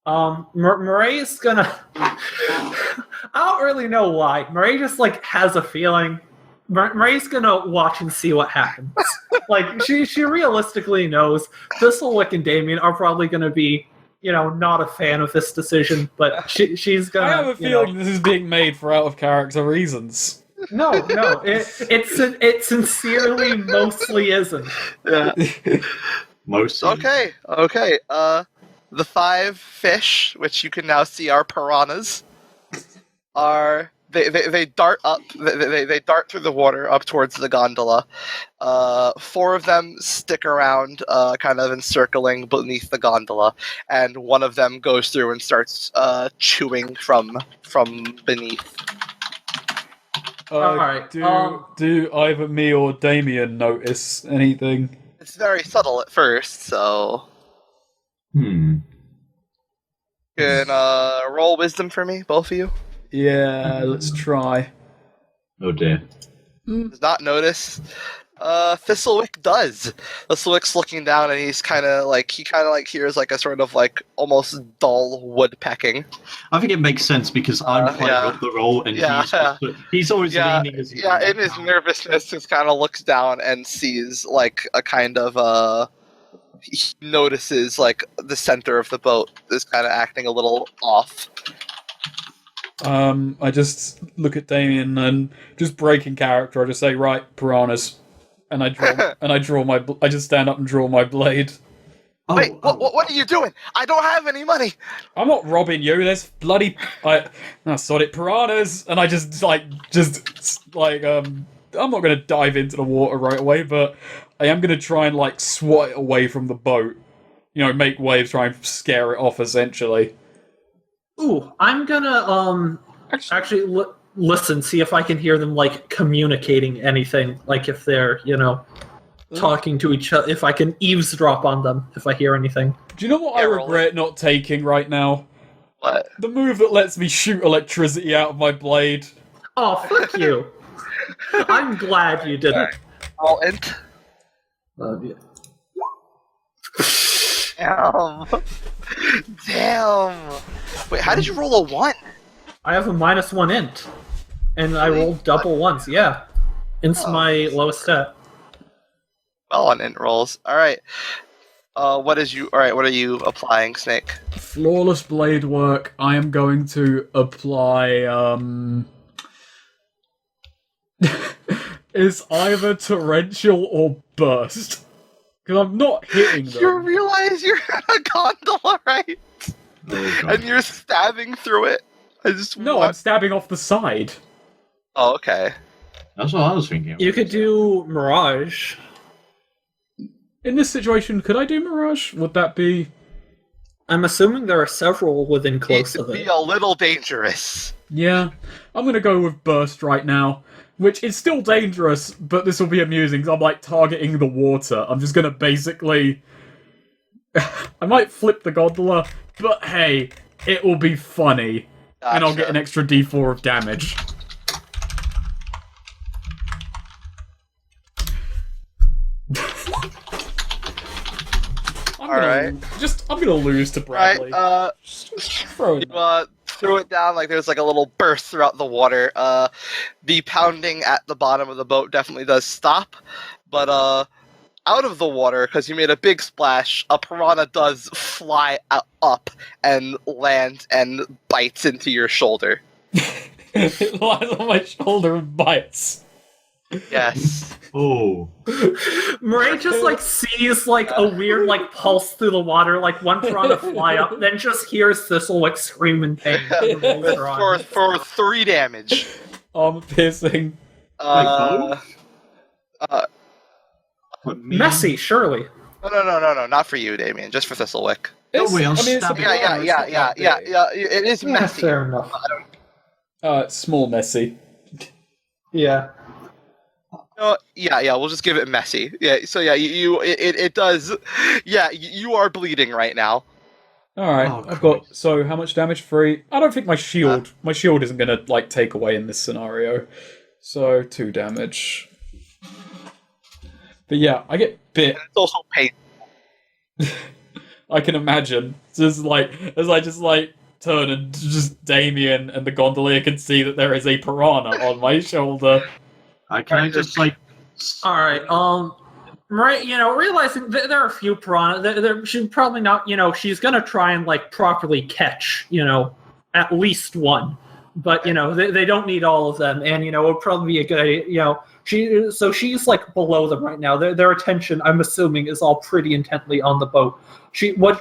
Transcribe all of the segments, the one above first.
Murray's gonna. I don't really know why. Murray just has a feeling. Murray's gonna watch and see what happens. She realistically knows Thistlewick and Damien are probably gonna be, not a fan of this decision, but she's gonna. I have a feeling this is being made for out of character reasons. No, it sincerely mostly isn't. Yeah. Mostly. Okay. The 5 fish, which you can now see are piranhas, are they dart up. They dart through the water up towards the gondola. 4 of them stick around, kind of encircling beneath the gondola, and one of them goes through and starts chewing from beneath. All right. Do either me or Damien notice anything? It's very subtle at first, so. Hmm. Can roll wisdom for me, both of you. Yeah, let's try. Oh dear. Does not notice. Thistlewick does. Thistlewick's looking down, and he's kind of hears a sort of almost dull woodpecking. I think it makes sense because I'm quite up the roll, and he's always leaning as in his nervousness, he kind of looks down and sees a kind of he notices the center of the boat is kind of acting a little off. I just look at Damien and just breaking character. I just say, right, piranhas, and I draw I just stand up and draw my blade. Wait, what are you doing? I don't have any money. I'm not robbing you. There's bloody sod it, piranhas, and I I'm not gonna dive into the water right away, but I am gonna try and swat it away from the boat. Make waves, try and scare it off, essentially. Ooh, I'm gonna actually listen, see if I can hear them communicating anything, if they're talking to each other. If I can eavesdrop on them, if I hear anything. Do you know what I regret not taking right now? What? The move that lets me shoot electricity out of my blade. Oh, fuck you! I'm glad you didn't. All int. Yeah. Damn. Wait, how did you roll a 1? I have a -1 int, and I rolled double ones. Yeah, int's my lowest stat. Well, on int rolls. All right. What are you applying, Snake? Flawless blade work. I am going to apply. It's either torrential or burst. Because I'm not hitting them. You realize you're in a gondola, right? Oh, God. And you're stabbing through it. I'm stabbing off the side. Oh, okay. That's what I was thinking. You could do Mirage. In this situation, could I do Mirage? Would that be... I'm assuming there are several within close of it. Be a little dangerous. Yeah. I'm going to go with Burst right now. Which is still dangerous, but this will be amusing, because I'm targeting the water. I'm just going to basically... I might flip the gondola, but hey, it will be funny. Gotcha. And I'll get an extra d4 of damage. I'm gonna lose to Bradley. Right, you threw it down there's a little burst throughout the water. The pounding at the bottom of the boat definitely does stop, but out of the water, because you made a big splash, a piranha does fly up and land and bites into your shoulder. It lies on my shoulder and bites. Yes. Oh. Murray just sees a weird pulse through the water, one piranha fly up, then just hears Thistle scream in pain. for 3 damage. Armor piercing. Messy, surely. No, not for you, Damien. Just for Thistlewick. Yeah. It is messy. Fair enough. It's small messy. Yeah. We'll just give it messy. Yeah, so yeah, it does. Yeah, you are bleeding right now. Alright, I've got, so how much damage? 3? I don't think my shield isn't gonna, take away in this scenario. So, 2 damage. But yeah, I get bit. And it's also pain. I can imagine. Just like as I just like turn and just Damien and the gondolier can see that there is a piranha on my shoulder. Can I just like? All right. Right. Realizing there are a few piranha. She's probably not. She's gonna try and like properly catch. At least one. But they don't need all of them, and it would probably be a good idea. She's like below them right now. Their attention, I'm assuming, is all pretty intently on the boat.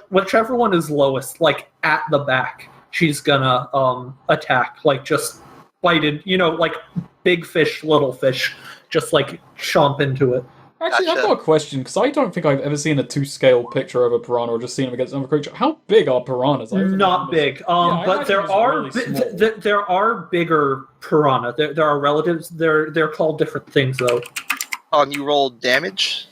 Whichever one is lowest, like at the back, she's gonna attack. Like just bite it. Like big fish, little fish, just like chomp into it. Actually, I've got a question, because I don't think I've ever seen a 2-scale picture of a piranha or just seen them against another creature. How big are piranhas? Not big, but there are there are bigger piranha. There are relatives. They're called different things though. And you roll damage?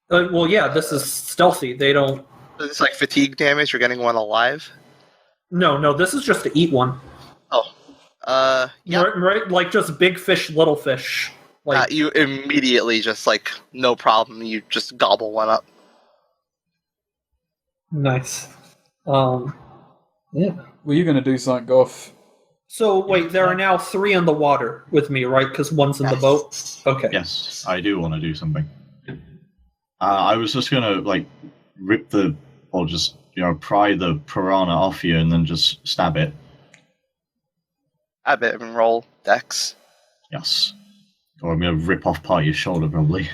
Well, yeah, this is stealthy. They don't. Is this like fatigue damage? You're getting one alive? No, this is just to eat one. Oh. Yeah. Right, like just big fish, little fish. Like you immediately just like no problem. You just gobble one up. Nice. Yeah. Were you going to do something, Goff? So wait, there are now 3 in the water with me, right? Because one's in the boat. Okay. Yes, I do want to do something. I was just gonna like rip pry the piranha off you and then just stab it. I bet and roll dex. Yes. Or I'm going to rip off part of your shoulder, probably.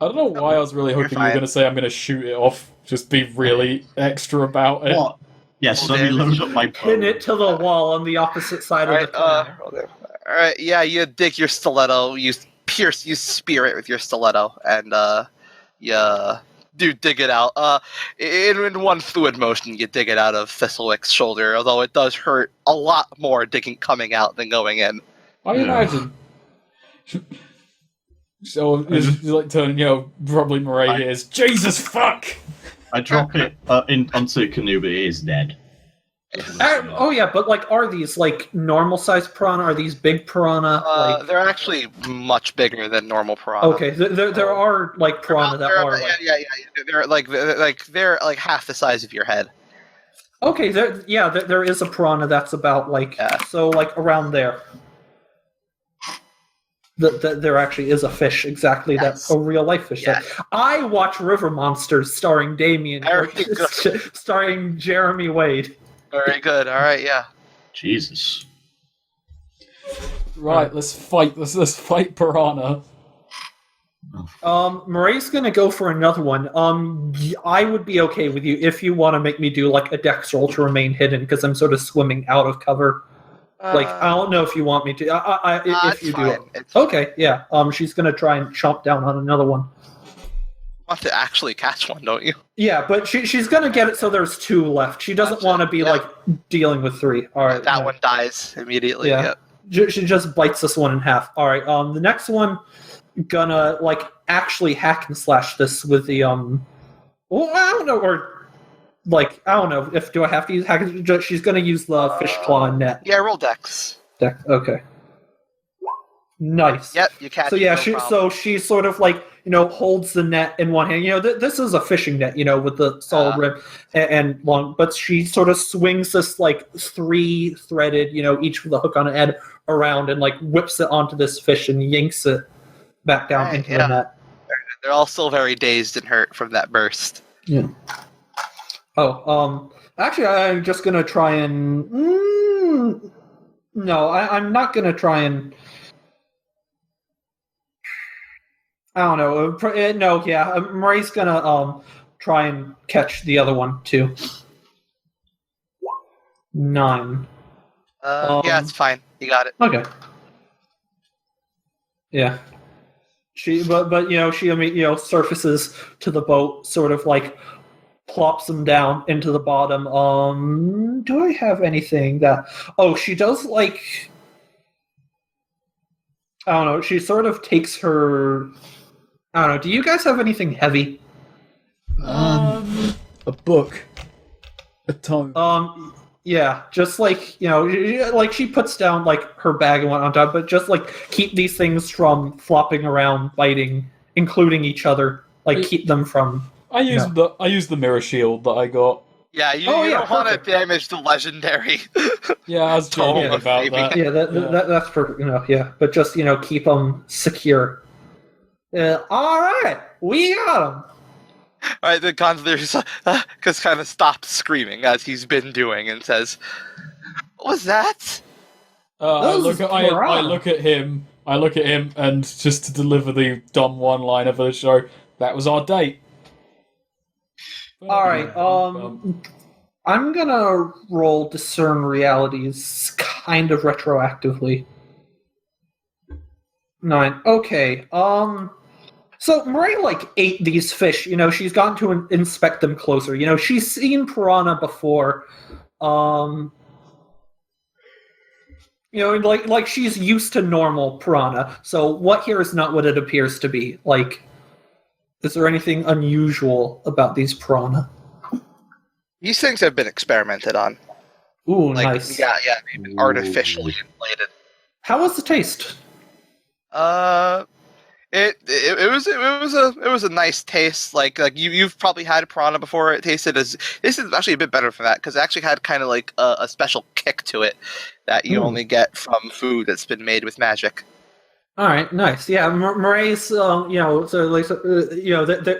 I don't know why I was really hoping you were going to say I'm going to shoot it off. Just be really extra about it. What? Yes, let me load up my bow. Pin it to the wall on the opposite side of the corner. Alright, yeah, you dig your stiletto, you spear it with your stiletto, and you do dig it out. In one fluid motion, you dig it out of Thistlewick's shoulder, although it does hurt a lot more coming out than going in. I imagine. So he's like turning, probably Murray hears, Jesus fuck! I drop it onto the canoe, but it is dead. But like, are these like normal sized piranha? Are these big piranha? They're actually much bigger than normal piranha. Okay, there are like piranha that are. They're like half the size of your head. Okay, there is a piranha that's about like so like around there. There actually is a fish exactly that's a real life fish. Yes. I watch River Monsters starring Damien, starring Jeremy Wade. Very good. All right, yeah. Jesus. Right, let's fight. Let's fight piranha. Murray's gonna go for another one. I would be okay with you if you want to make me do like a dex roll to remain hidden because I'm sort of swimming out of cover. Like, I don't know if you want me to. If you fine. do. Okay, yeah. She's going to try and chomp down on another one. You want to actually catch one, don't you? Yeah, but she's going to get it so there's 2 left. She doesn't want to be, like, dealing with 3. All right. That one dies immediately. Yeah. Yep. She just bites this one in half. All right. The next one, gonna, like, actually hack and slash this with the, well, I don't know, or... Like, I don't know, do I have to use hack? She's going to use the fish claw net. Yeah, roll dex. Dex, okay. Nice. Yep, you catch it. So yeah, she sort of like, holds the net in one hand. This is a fishing net, with the solid rim and long, but she sort of swings this like 3-threaded, each with a hook on an end around and like whips it onto this fish and yanks it back down into the net. They're all still very dazed and hurt from that burst. Yeah. Actually, I'm just gonna try and. No, I'm not gonna try and. I don't know. No, yeah, Murray's gonna try and catch the other one too. 9. Yeah, it's fine. You got it. Okay. Yeah. She surfaces to the boat, sort of like. Plops them down into the bottom. Do I have anything that... Oh, she does, like... I don't know. She sort of takes her... I don't know. Do you guys have anything heavy? A book. A tome. Yeah, just like, like she puts down, like, her bag and whatnot on top, but just, like, keep these things from flopping around, biting, including each other. Like, keep them from... I used the mirror shield that I got. Yeah, you yeah, don't want to perfect. damage the legendary. Yeah, I was Total joking of about baby. that. Yeah, that's perfect. But just keep them secure. All right, we got them. All right, the consular just kind of stops screaming as he's been doing and says, "What was that?" I Those look at him, and just to deliver the dumb one-liner for the show, that was our date. All right. I'm gonna roll discern realities, kind of retroactively. 9. Okay. So Murray ate these fish. She's gotten to inspect them closer. She's seen piranha before. Like she's used to normal piranha. So what here is not what it appears to be. Is there anything unusual about these piranha? These things have been experimented on. Ooh, nice. Yeah, they've been artificially inflated. How was the taste? It was a nice taste. Like you've probably had piranha before. This is actually a bit better for that because it actually had kind of like a special kick to it that you only get from food that's been made with magic. All right, nice. Yeah, Murray's, so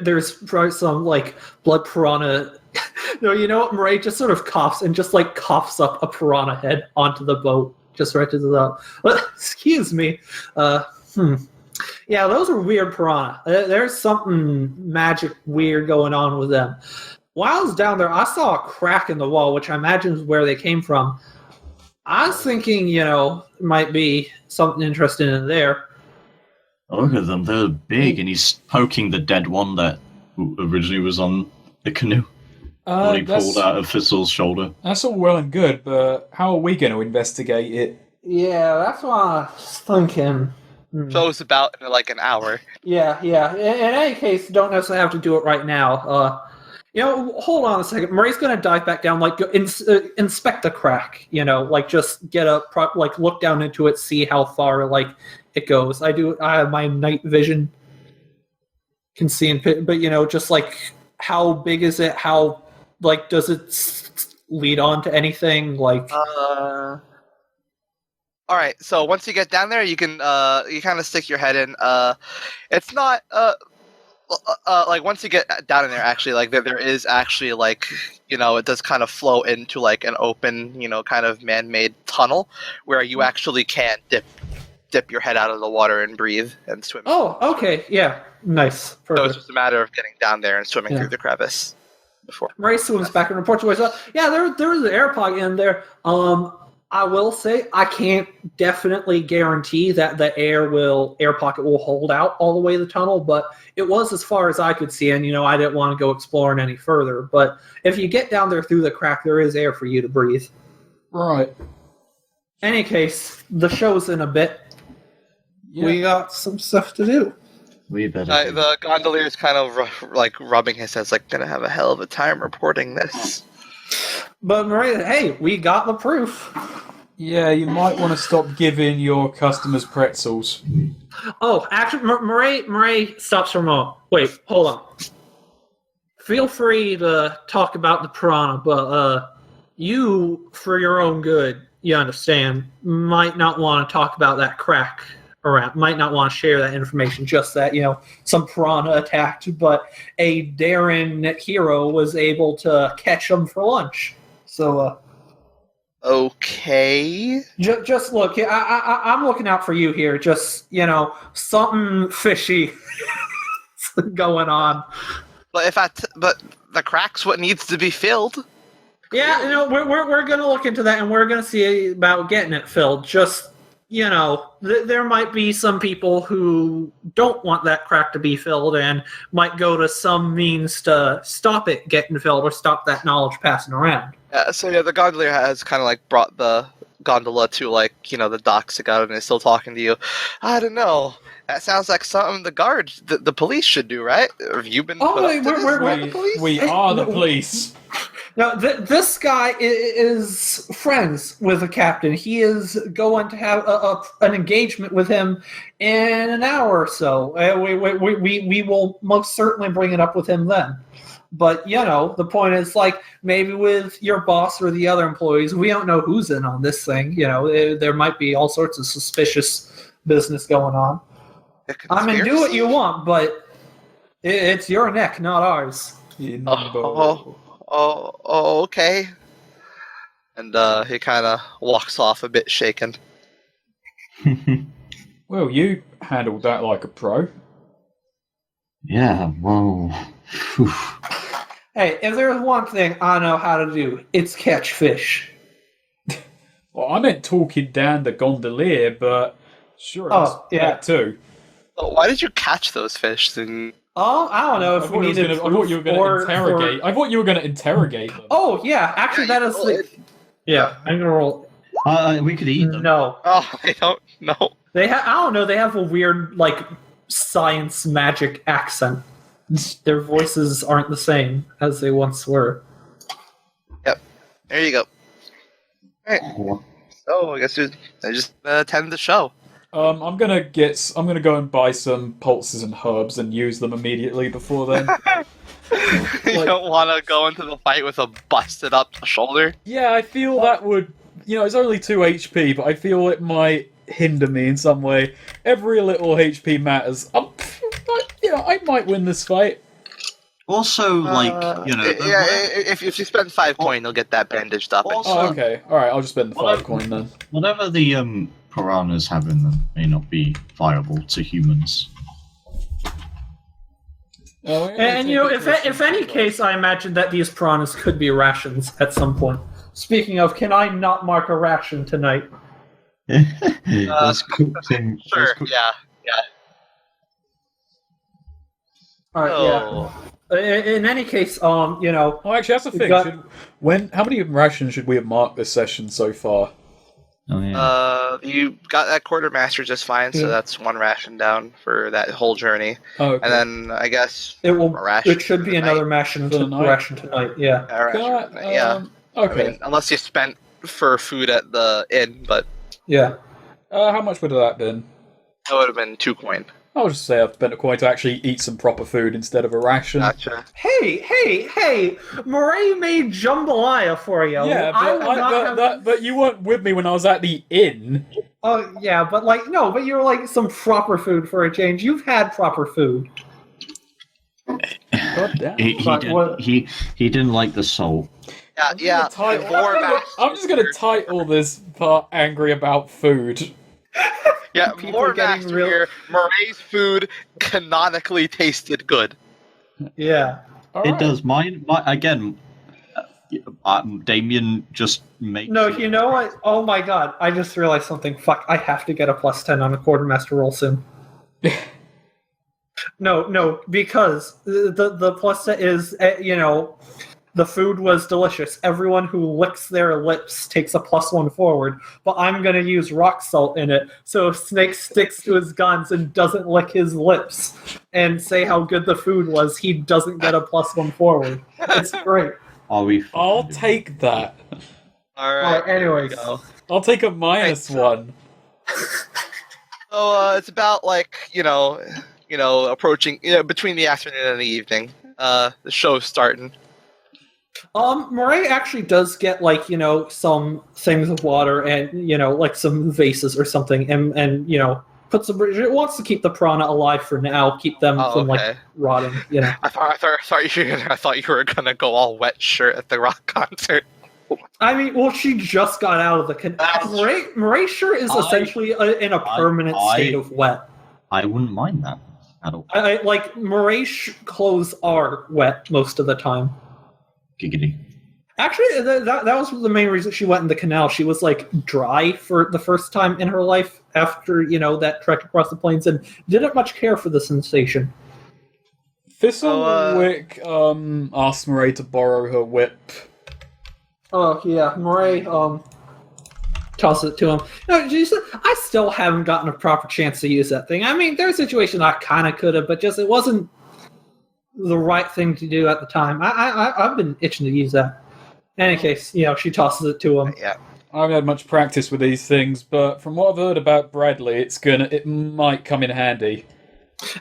there's probably some blood piranha. What? Murray just sort of coughs and just coughs up a piranha head onto the boat, just right to the. Excuse me. Yeah, those are weird piranha. There's something magic weird going on with them. While I was down there, I saw a crack in the wall, which I imagine is where they came from. I was thinking, might be something interesting in there. Look at them, they're big, and he's poking the dead one that originally was on the canoe. He pulled out of Thistle's shoulder. That's all well and good, but how are we going to investigate it? Yeah, that's what I was thinking. So it's about in an hour. Yeah. In any case, don't necessarily have to do it right now. Hold on a second. Murray's gonna dive back down, go inspect the crack. Just get look down into it, see how far it goes. I have my night vision, can see but just how big is it? How does it lead on to anything? All right. So once you get down there, you can you kind of stick your head in. It's not once you get down in there, actually, there is actually it does kind of flow into an open, kind of man-made tunnel where you actually can dip your head out of the water and breathe and swim. Oh, okay, yeah, nice. Perfect. So it's just a matter of getting down there and swimming through the crevice before. Murray swims back and reports away. So yeah, there was an air pocket in there. I will say I can't definitely guarantee that the air pocket will hold out all the way to the tunnel, but it was as far as I could see, and I didn't want to go exploring any further. But if you get down there through the crack, there is air for you to breathe. Right. Any case, the show's in a bit. Yeah. We got some stuff to do. We better. The gondolier's kind of rubbing his head, gonna have a hell of a time reporting this. But Murray, hey, we got the proof. Yeah, you might want to stop giving your customers pretzels. Oh, actually, Murray stops for a moment. Wait, hold on. Feel free to talk about the piranha, but you, for your own good, you understand, might not want to talk about that crack around. Might not want to share that information. Just that some piranha attacked, but a daring hero was able to catch them for lunch. So. Okay. Just look. I'm looking out for you here. Just something fishy going on. But but the crack's what needs to be filled. Yeah, we're gonna look into that, and we're gonna see about getting it filled. Just there might be some people who don't want that crack to be filled, and might go to some means to stop it getting filled or stop that knowledge passing around. So the gondolier has kind of brought the gondola to the docks again, and is still talking to you. I don't know. That sounds like something the guards, the police should do, right? Have you been? Oh, wait, we're the police. We are the police. Now, this guy is friends with the captain. He is going to have an engagement with him in an hour or so. We will most certainly bring it up with him then. But, the point is, like, maybe with your boss or the other employees, we don't know who's in on this thing. There might be all sorts of suspicious business going on. I mean, do what you want, but it's your neck, not ours. Oh, okay. And he kind of walks off a bit shaken. Well, you handled that like a pro. Yeah, well... Whew. Hey, if there's one thing I know how to do, it's catch fish. Well, I meant talking down the gondolier, but sure, that too. Oh, why did you catch those fish? Then? Oh, I don't know if we needed I thought you were going to interrogate. I thought you were going to interrogate them. Oh, yeah. Actually, that is... Yeah, I'm going to roll... We could eat them. No. Oh, I don't know. I don't know, they have a weird, like, science magic accent. Their voices aren't the same as they once were. Yep. There you go. Alright. So, I guess I just attend the show. I'm gonna go and buy some pulses and herbs and use them immediately before then. You don't want to go into the fight with a busted up shoulder? Yeah, I feel that would... it's only 2 HP, but I feel it might hinder me in some way. Every little HP matters. I might win this fight. Also, if you spend 5 coin, you'll get that bandaged up. Oh, okay. Alright, I'll just spend the 5 coin then. Whatever the piranhas have in them may not be viable to humans. And if any case, I imagine that these piranhas could be rations at some point. Speaking of, can I not mark a ration tonight? Let's cook them. Sure, yeah. Alright, yeah. In any case, Oh, actually, that's the thing. How many rations should we have marked this session so far? Oh, yeah. You got that quartermaster just fine, so that's 1 ration down for that whole journey. Oh, okay. And then I guess it should be another ration tonight. Yeah. Okay. I mean, unless you spent for food at the inn, but yeah. How much would that have been? That would have been 2 coin. I'll just say I've spent a coin to actually eat some proper food instead of a ration. Gotcha. Hey! Murray made jambalaya for you. Yeah, but you weren't with me when I was at the inn. Oh, yeah, but but you were like some proper food for a change. You've had proper food. God damn. He didn't like the salt. Yeah. I'm just gonna title this part "Angry About Food." Yeah, more master here. Murray's food canonically tasted good. Yeah. It does. Mine again. Damien just makes... No, you know what? Oh my god, I just realized something. Fuck, I have to get a +10 on a quartermaster roll soon. No, because the plus is, the food was delicious. Everyone who licks their lips takes a +1 forward, but I'm going to use rock salt in it. So if Snake sticks to his guns and doesn't lick his lips and say how good the food was, he doesn't get a +1 forward. It's great. I'll take that. All right. Anyways. I'll take a -1. So it's about approaching between the afternoon and the evening. The show's starting. Murray actually does get some things of water and some vases or something and puts some. It wants to keep the piranha alive for now, keep them from rotting. I thought you were gonna go all wet shirt at the rock concert. I mean, well, she just got out of the canal. Murray sure is essentially in a permanent state of wet. I wouldn't mind that at all. Murray's clothes are wet most of the time. Giggity. Actually, that was the main reason she went in the canal. She was dry for the first time in her life after that trek across the plains, and didn't much care for the sensation. Thistlewick asked Murray to borrow her whip. Oh yeah, Murray tosses it to him. No, I still haven't gotten a proper chance to use that thing. I mean, there's a situation I kind of could have, but just it wasn't the right thing to do at the time. I've been itching to use that. In any case, she tosses it to him. Yeah. I haven't had much practice with these things, but from what I've heard about Bradley, it might come in handy.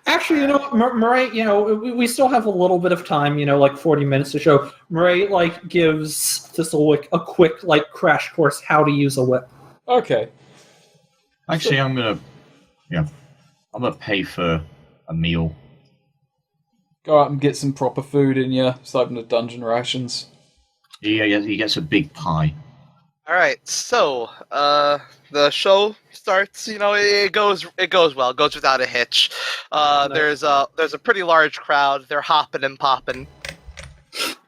Actually, Murray, we still have a little bit of time, like 40 minutes to show. Murray, gives Thistlewick a quick, crash course how to use a whip. Okay. Actually, I'm gonna pay for a meal. Go out and get some proper food in you, aside from the dungeon rations. He gets a big pie. All right, so the show starts. It goes well. It goes without a hitch. There's a pretty large crowd. They're hopping and popping.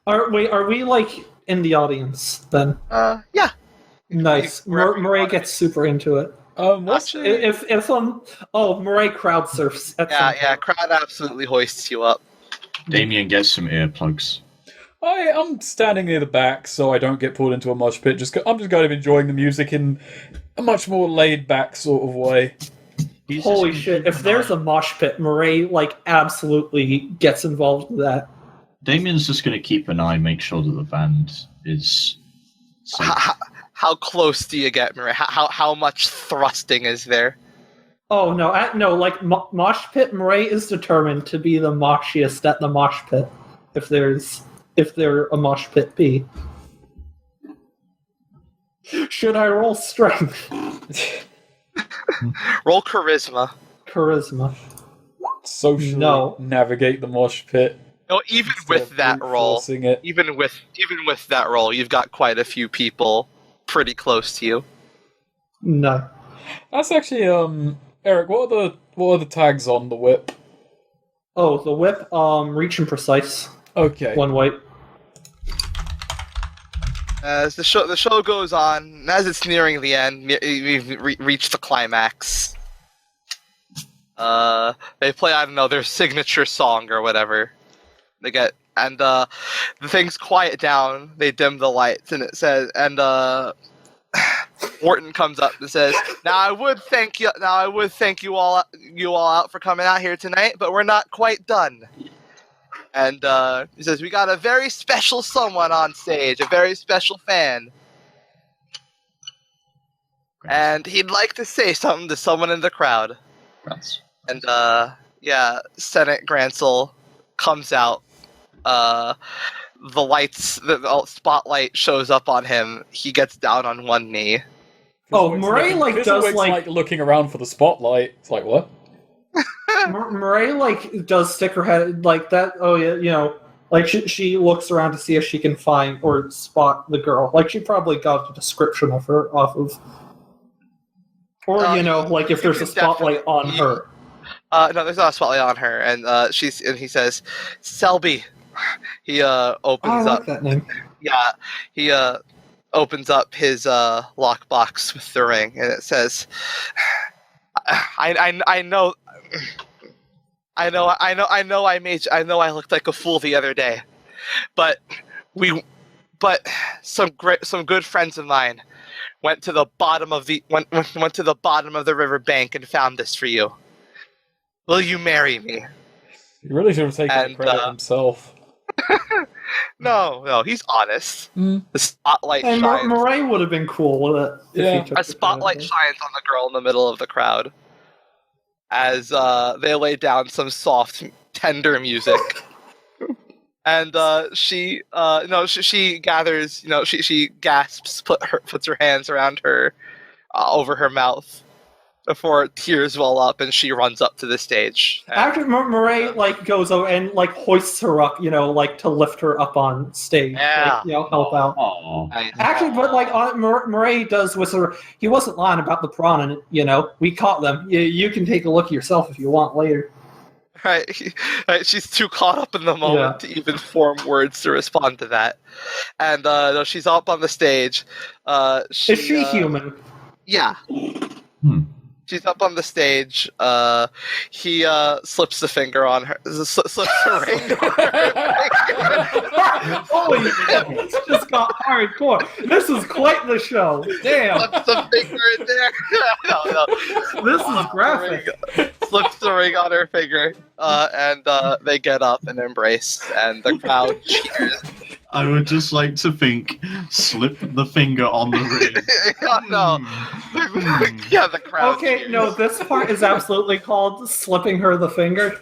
Are we in the audience then? Yeah. Nice. Murray gets super into it. What's Murray crowd surfs. Yeah. Crowd absolutely hoists you up. Damien gets some earplugs. I'm standing near the back, so I don't get pulled into a mosh pit. I'm just kind of enjoying the music in a much more laid-back sort of way. Holy shit! If there's a mosh pit, Murray absolutely gets involved with that. Damien's just going to keep an eye, make sure that the band is safe. How close do you get, Murray? How much thrusting is there? Oh no! Mosh pit. Murray is determined to be the moshiest at the mosh pit. If there a mosh pit be. Should I roll strength? Roll charisma. Charisma. Socially navigate the mosh pit. No, even with that roll, even with that roll, you've got quite a few people pretty close to you. No. That's actually Eric. What are the tags on the whip? Oh, the whip. Reach and precise. Okay. One white. As the show goes on, and as it's nearing the end, we've reached the climax. They play, I don't know, their signature song or whatever. The things quiet down. They dim the lights, and it says, Wharton comes up and says, "Now I would thank you all out for coming out here tonight, but we're not quite done." And he says, "We got a very special someone on stage, a very special fan. And he'd like to say something to someone in the crowd." Grants. And, Senate Gransel comes out. The spotlight shows up on him. He gets down on one knee. Oh, Murray, does, looking around for the spotlight. It's like, what? Murray does stick her head that. Oh yeah, she looks around to see if she can find or spot the girl. She probably got a description of her off of, or if there's a spotlight on her. No, there's not a spotlight on her, and he says, "Selby." He opens up that name. Yeah, he opens up his lockbox with the ring, and it says, I know I looked like a fool the other day, but some good friends of mine went to the bottom of the river bank and found this for you. Will you marry me? He really should have taken the credit himself. No, he's honest. Mm. The spotlight and shines. Murray would have been cool with it. Yeah. A spotlight shines on the girl in the middle of the crowd as they lay down some soft, tender music. And she gathers, she gasps, puts her hands around her, over her mouth, before tears well up, and she runs up to the stage. After Murray goes over and hoists her up, to lift her up on stage, Yeah. help out. Aww. Actually, but Murray does whisper. He wasn't lying about the prawn, and we caught them. You can take a look yourself if you want later. Right. She's too caught up in the moment to even form words to respond to that. And she's up on the stage. Is she human? Yeah. She's up on the stage. He slips the finger on her. Slips the ring on her. Holy shit! This just got hardcore. This is quite the show. Damn. Slips the finger in there. No. This is graphic. Slips the ring on her finger, and they get up and embrace, and the crowd cheers. I would just like to think, slip the finger on the ring. No. Yeah, the crowd. Okay, cheers. no, this part is absolutely called slipping her the finger.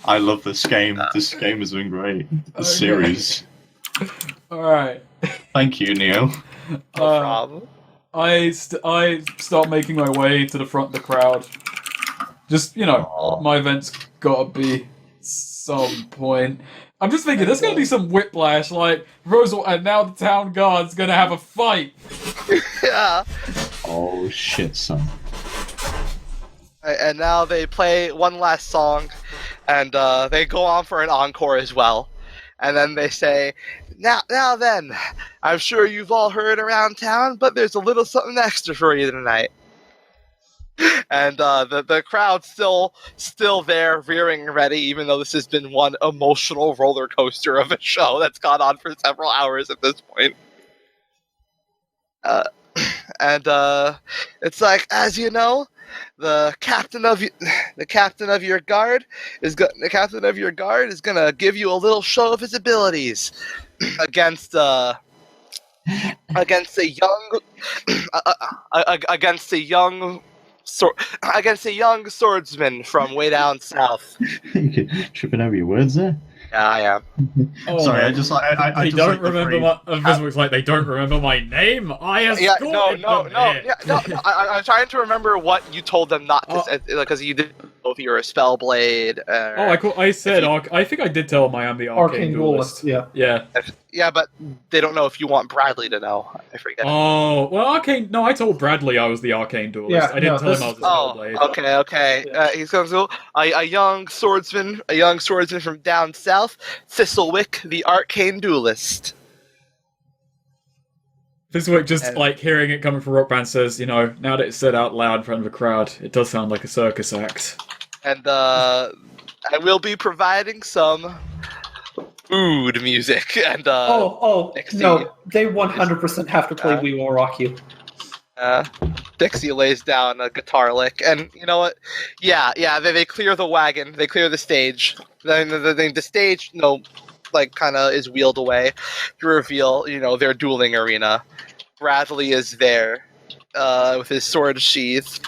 I love this game. This game has been great. The series. Alright. Thank you, Neo. No problem. I start making my way to the front of the crowd. Just, my event's gotta be some point. I'm just thinking, there's gonna be some whiplash, like, Rosal, and now the town guard's gonna have a fight. Yeah. Oh shit, son. And now they play one last song, and they go on for an encore as well. And then they say, now then, I'm sure you've all heard around town, but there's a little something extra for you tonight. And the crowd's still there, rearing ready, even though this has been one emotional roller coaster of a show that's gone on for several hours at this point. And it's like, as you know, the captain of your guard is gonna give you a little show of his abilities against a young swordsman from way down south. You tripping over your words there? Yeah, I am. Oh, Sorry, no. I just like I They just don't like the remember phrase. my. This like they don't remember my name. I escorted them here. Yeah, no. I'm trying to remember what you told them not to say, because you didn't know if you were a spellblade. I said. I think I did tell them I am the arcane duelist. Yeah. Yeah. Yeah, but they don't know if you want Bradley to know. I forget. Oh well, arcane. No, I told Bradley I was the arcane duelist. Yeah, I didn't no, tell him this- I was a spellblade. Okay. Yeah. He's going to a young swordsman from down south, Thistlewick, the arcane duelist. Thiswick just And- like hearing it coming from Rock Band says, now that it's said out loud in front of a crowd, it does sound like a circus act. And I will be providing some food music and Dixie. No, they 100% have to play We Will Rock You. Dixie lays down a guitar lick, and you know what? Yeah, they clear the wagon, they clear the stage. Then the stage, kind of is wheeled away to reveal, their dueling arena. Bradley is there with his sword sheathed.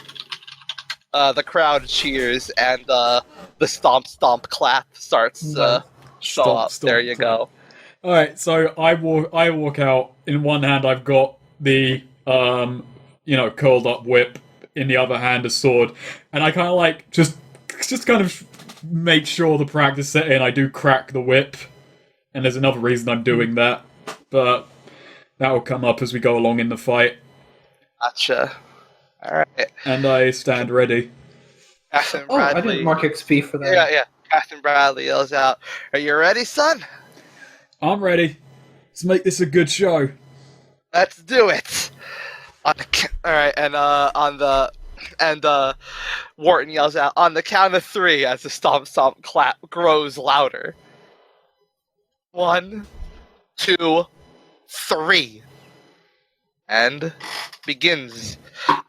The crowd cheers, and the stomp clap starts. There you go. All right, so I walk out. In one hand, I've got the curled up whip. In the other hand, a sword, and I kind of like just kind of make sure the practice set in. I do crack the whip, and there's another reason I'm doing that, but that will come up as we go along in the fight. Gotcha. All right. And I stand ready. Captain Oh, I Bradley. didn't mark XP for that. Yeah. Captain Bradley yells out, "Are you ready, son? I'm ready. Let's make this a good show. Let's do it." All right, and Wharton yells out on the count of 3 as the stomp clap grows louder. 1, 2, 3, and begins.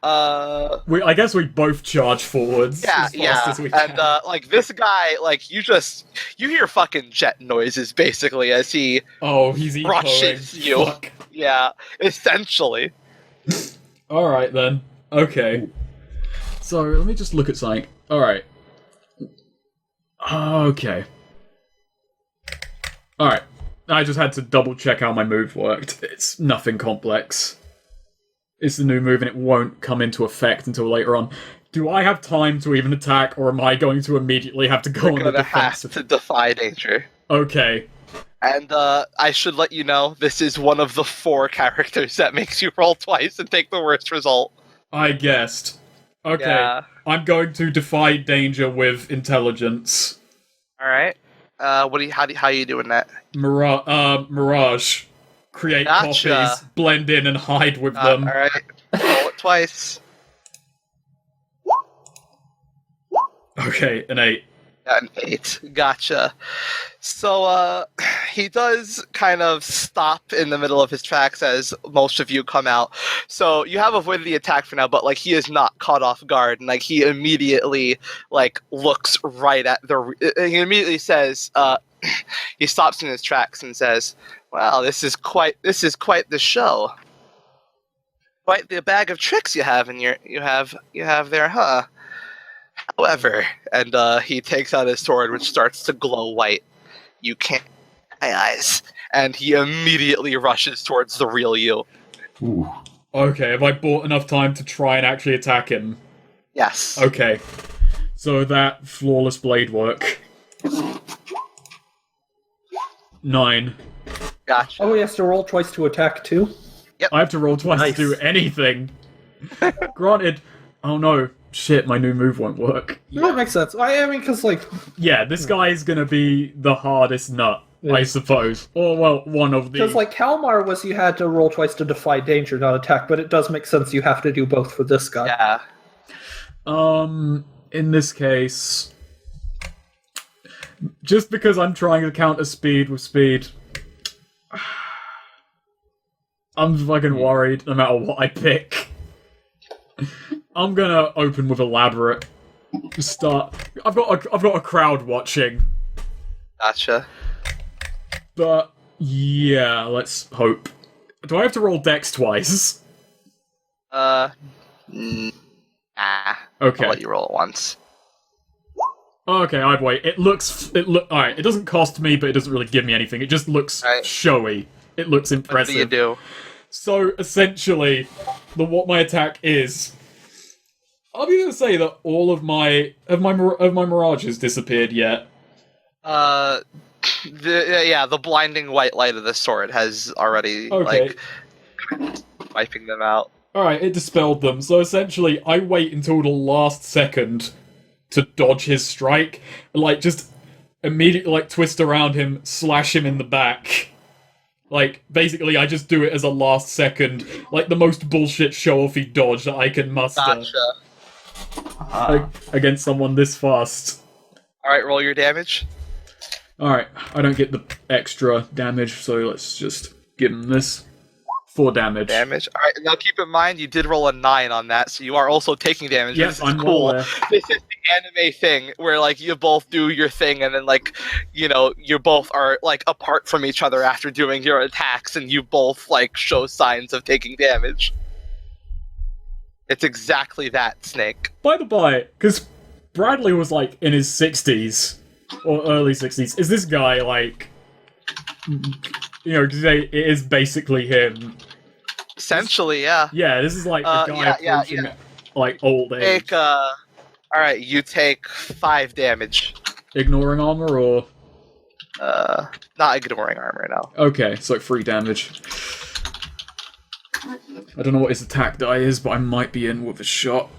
I guess we both charge forwards as fast as we can. And this guy, you hear fucking jet noises basically as he he's rushes ecoing. you. Fuck. Yeah, essentially. Alright then. Okay. So, let me just look at something. Alright. Okay. Alright. I just had to double check how my move worked. It's nothing complex. It's the new move and it won't come into effect until later on. Do I have time to even attack, or am I going to immediately have to go on the You're gonna have defensive? to defy danger. Okay. And I should let you know, this is one of the 4 characters that makes you roll twice and take the worst result. I guessed. Okay. Yeah. I'm going to defy danger with intelligence. All right. How are you doing that? Mirage. Create Gotcha. copies, blend in and hide with them. All right. Roll it twice. Okay, an 8. Got an 8. Gotcha. So, he does kind of stop in the middle of his tracks as most of you come out. So, you have avoided the attack for now, but, he is not caught off guard. And, he immediately, looks right at he immediately says, he stops in his tracks and says, "Well, this is quite the show. Quite the bag of tricks you have there, huh? However," and he takes out his sword, which starts to glow white. "You can't my eyes," and he immediately rushes towards the real you. Ooh. Okay, have I bought enough time to try and actually attack him? Yes. Okay. So that flawless blade work. 9. Gotcha. Oh, he has to roll twice to attack too? I have to roll twice Nice. to do anything. Granted, oh no, shit, my new move won't work. That makes sense. I mean, because, like, Yeah, this guy is gonna be the hardest nut, Yeah. I suppose. Or, well, one of the... because, like, Kalmar was you had to roll twice to defy danger, not attack, but it does make sense you have to do both for this guy. Yeah. In this case... Just because I'm trying to counter speed with speed... I'm fucking worried no matter what I pick. I'm gonna open with elaborate. Start. I've got a crowd watching, Gotcha. but yeah, let's hope. Do I have to roll Dex twice? Nah. Okay. I'll let you roll it once. Okay, I'd wait. It alright. It doesn't cost me, but it doesn't really give me anything. It just looks Right. showy. It looks What impressive. do you do? So essentially, what my attack is, I'll be able to say that all of my mirages disappeared yet. The blinding white light of the sword has already Okay. wiping them out. All right, it dispelled them. So essentially, I wait until the last second to dodge his strike, like just immediately like twist around him, slash him in the back. Like, basically, I just do it as a last second, like the most bullshit show-offy dodge that I can muster Gotcha. against someone this fast. Alright, roll your damage. Alright, I don't get the extra damage, so let's just give him this. 4 damage. Alright, now keep in mind you did roll a 9 on that, so you are also taking damage. Yes, this is I'm cool. aware. This is the anime thing where like you both do your thing and then like you both are like apart from each other after doing your attacks and you both like show signs of taking damage. It's exactly that, Snake. By the by, because Bradley was like in his 60s, or early 60s, is this guy like... because it is basically him. Essentially, yeah. Yeah, this is like a guy approaching like old age. Alright, you take 5 damage. Ignoring armor, or... Not ignoring armor, no. Okay, so 3 damage. I don't know what his attack die is, but I might be in with a shot.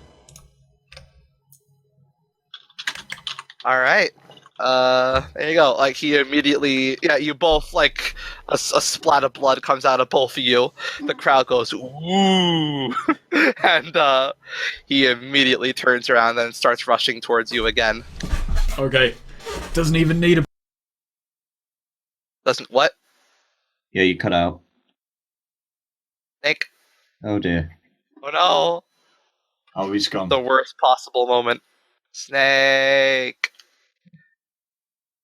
Alright. There you go. Like, he immediately... Yeah, you both, like... A splat of blood comes out of both of you. The crowd goes, "Ooh!" And, he immediately turns around and starts rushing towards you again. Okay. Doesn't even need a... Doesn't... What? Yeah, you cut out. Snake? Oh dear. Oh no! Oh, he's gone. The worst possible moment. Snake!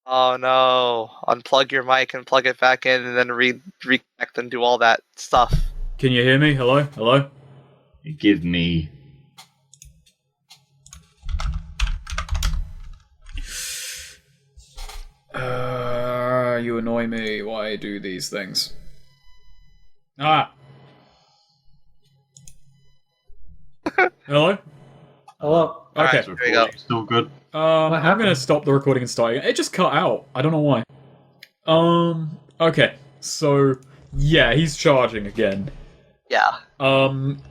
Oh no. Unplug your mic and plug it back in and then reconnect and do all that stuff. Can you hear me? Hello? Hello? Give me. You annoy me. Why do these things? Ah! Hello? Hello? Alright, Okay. there you go. Still good. I'm happened? gonna stop the recording and start again. It just cut out. I don't know why. Okay. So, yeah, he's charging again. Yeah. I'm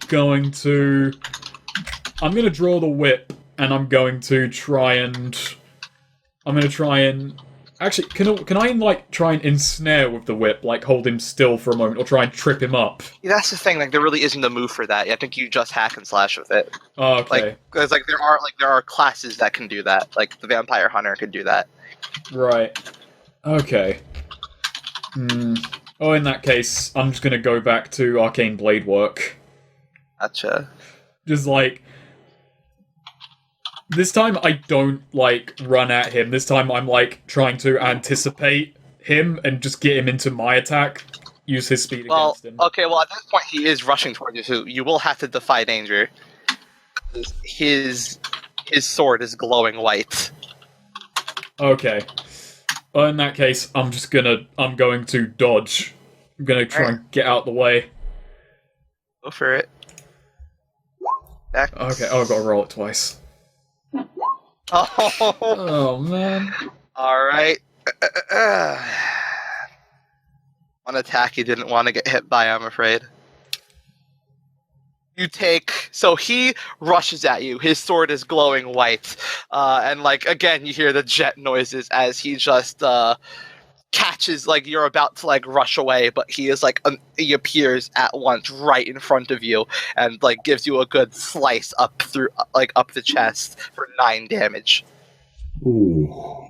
gonna draw the whip, and I'm gonna try and... Actually, can I, like, try and ensnare with the whip, like, hold him still for a moment, or try and trip him up? Yeah, that's the thing, like, there really isn't a move for that. I think you just hack and slash with it. Oh, okay. Like, because, like, there are classes that can do that. Like, the Vampire Hunter can do that. Right. Okay. Oh, in that case, I'm just gonna go back to Arcane Blade work. Gotcha. Just like... This time I don't, like, run at him. This time I'm, like, trying to anticipate him and just get him into my attack. Use his speed against him. Okay, well, at this point, he is rushing towards you, so you will have to defy danger. His sword is glowing white. Okay. Well, in that case, I'm going to dodge. I'm gonna try and get out the way. Go for it. X. Okay, I've got to roll it twice. Oh, Oh, man. alright. One attack you didn't want to get hit by, I'm afraid. So he rushes at you. His sword is glowing white. And, like, again, you hear the jet noises as he just, catches, like, you're about to, like, rush away, but he is, like, he appears at once right in front of you and, like, gives you a good slice up the chest for 9 damage. Ooh.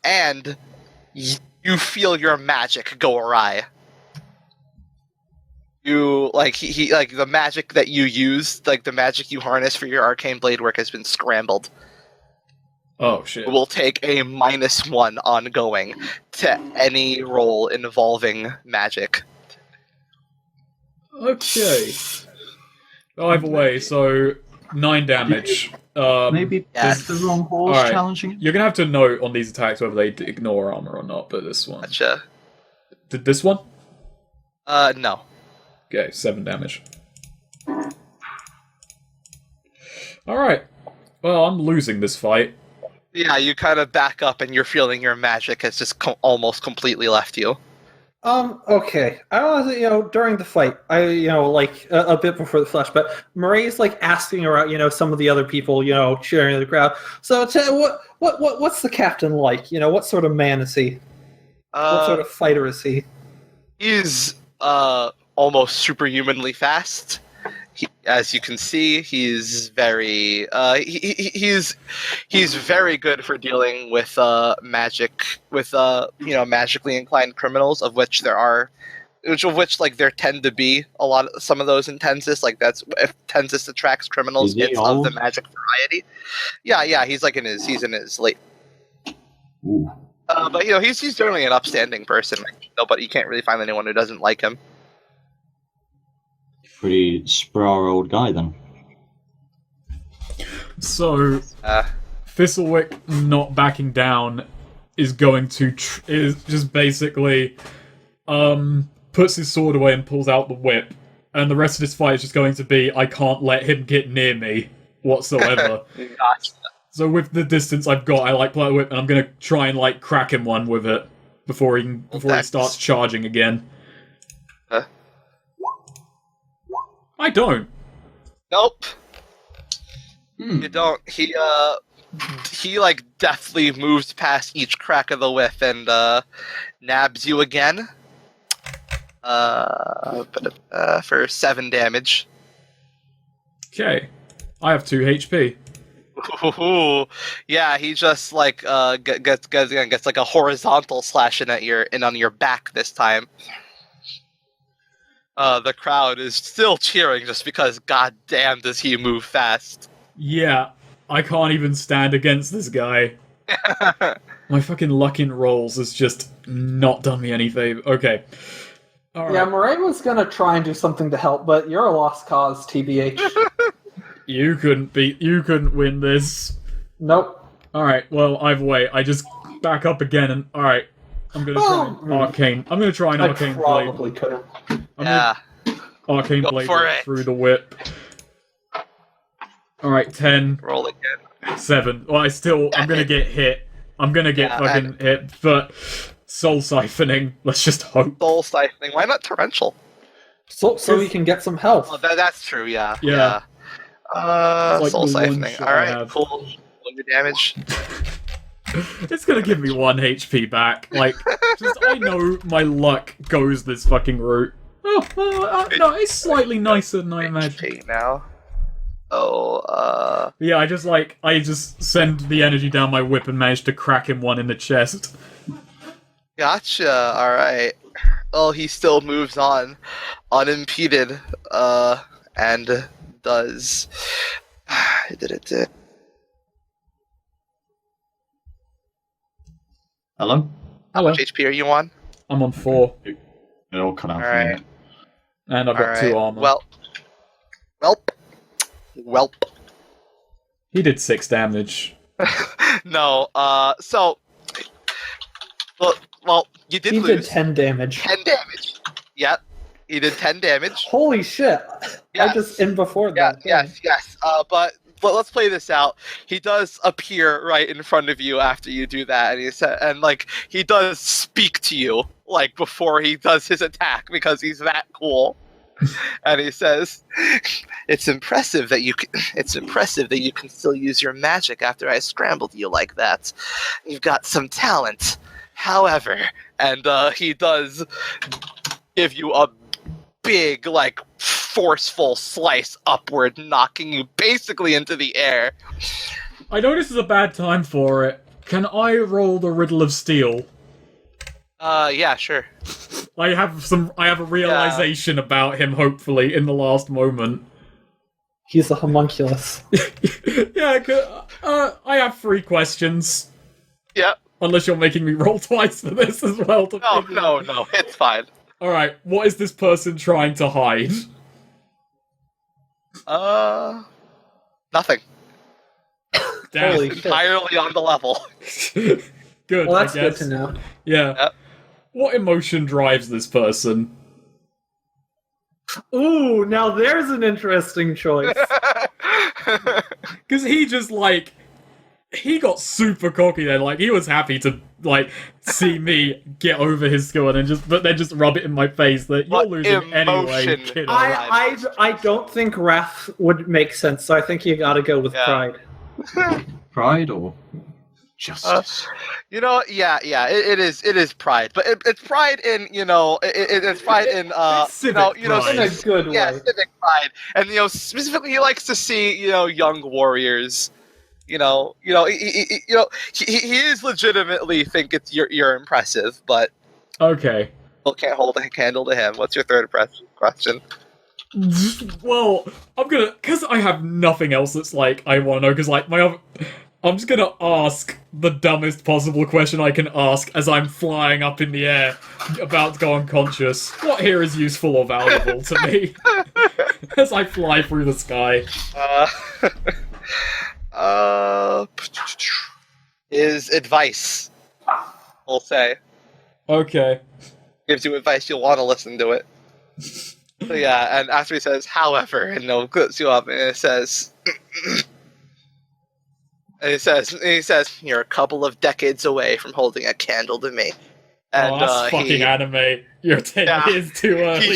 And you feel your magic go awry. You, like, he like, the magic that you use, like, the magic you harness for your arcane blade work has been scrambled. Oh, shit. Will take a -1 ongoing to any roll involving magic. Okay. Either way, so 9 damage. Maybe yeah. the wrong horse Alright. challenging it? You're gonna have to note on these attacks whether they ignore armor or not, but this one. Gotcha. Did this one? No. Okay, 7 damage. Alright. Well, I'm losing this fight. Yeah, you kind of back up and you're feeling your magic has just almost completely left you. Okay. I was, during the fight, like a bit before the flash, but Murray's like asking around, some of the other people, cheering in the crowd. So, what's the captain like? What sort of man is he? What sort of fighter is he? He's almost superhumanly fast. As you can see, he's very he's very good for dealing with magic, with magically inclined criminals, of which there tend to be some of those in Tensis. Like, that's if Tensis attracts criminals, it's of the magic variety. Yeah, he's in his late. Ooh. But he's generally an upstanding person. Nobody, you can't really find anyone who doesn't like him. Pretty sprar old guy then. So, Thistlewick not backing down is going to is just basically puts his sword away and pulls out the whip, and the rest of this fight is just going to be, I can't let him get near me whatsoever. Gotcha. So with the distance I've got, I pull out the whip and I'm gonna try and crack him one with it before he starts charging again. I don't. Nope. You don't. He deftly moves past each crack of the whip and nabs you again. For 7 damage. Okay. I have 2 HP. Ooh, yeah, he just gets like a horizontal slash in on your back this time. The crowd is still cheering just because, goddamn, does he move fast. Yeah, I can't even stand against this guy. My fucking luck in rolls has just not done me any favor. Okay. All right. Yeah, Murray was gonna try and do something to help, but you're a lost cause, TBH. You couldn't win this. Nope. Alright, well, either way, I just back up again and, alright, I'm gonna try an arcane. I'm gonna try an arcane blade. I probably couldn't. Arcane Go blade for it. through the whip. Alright, 10. Roll again. 7. Well, I'm gonna get hit. I'm gonna get fucking hit, but soul siphoning, let's just hope. Soul siphoning. Why not torrential? So we can get some health. Oh, that's true, yeah. Yeah. Soul the one siphoning. shot I Alright, have. cool. Roll your damage. It's gonna give me 1 HP back. I know my luck goes this fucking route. No, it's slightly nicer than I imagined. HP now. Yeah, I just send the energy down my whip and manage to crack him 1 in the chest. Gotcha, alright. Well, he still moves on, unimpeded, and does... Hello? How Hello. much HP are you on? I'm on 4, It all cut out All for me. right. and I've got 2 armor. Welp. He did 6 damage. No. So. Well, you did He lose. did 10 damage. 10 damage. Yep. He did 10 damage. Holy shit! Yes. I just in before Yeah, that. yes. But let's play this out. He does appear right in front of you after you do that, and he does speak to you like before he does his attack because he's that cool. And he says, "It's impressive that you can still use your magic after I scrambled you like that. You've got some talent. However," and he does give you a big, forceful slice upward, knocking you basically into the air. I know this is a bad time for it. Can I roll the Riddle of Steel? Yeah, sure. I have a realization about him, hopefully, in the last moment. He's a homunculus. Yeah, I have 3 questions. Yeah. Unless you're making me roll twice for this as well. No, it's fine. Alright, what is this person trying to hide? Nothing. Damn. Holy It's shit. entirely on the level. Good, Well, that's I good guess. to know. Yeah. Yep. What emotion drives this person? Ooh, now there's an interesting choice. Because he just, he got super cocky then. He was happy to, see me get over his skill and then just rub it in my face that you're What losing anyway, emotion? kiddo. I don't think wrath would make sense, so I think you gotta go with Yeah. pride. Pride or justice? It is pride, but it's pride in it's pride in It's civic In pride. a good yeah, way. civic pride, and specifically he likes to see young warriors. He is legitimately think you're impressive, but Okay. still can't hold a candle to him. What's your third question? Well, I'm gonna, because I have nothing else that's I want to know, because I'm just gonna ask the dumbest possible question I can ask as I'm flying up in the air, about to go unconscious. What here is useful or valuable to me? As I fly through the sky. Is advice. We'll say. Okay. Gives you advice, you'll want to listen to it. So yeah, and after he says, however, and clips you up, and it says, he says, you're a couple of decades away from holding a candle to me. And that's fucking anime. You're 10 years too he early to fight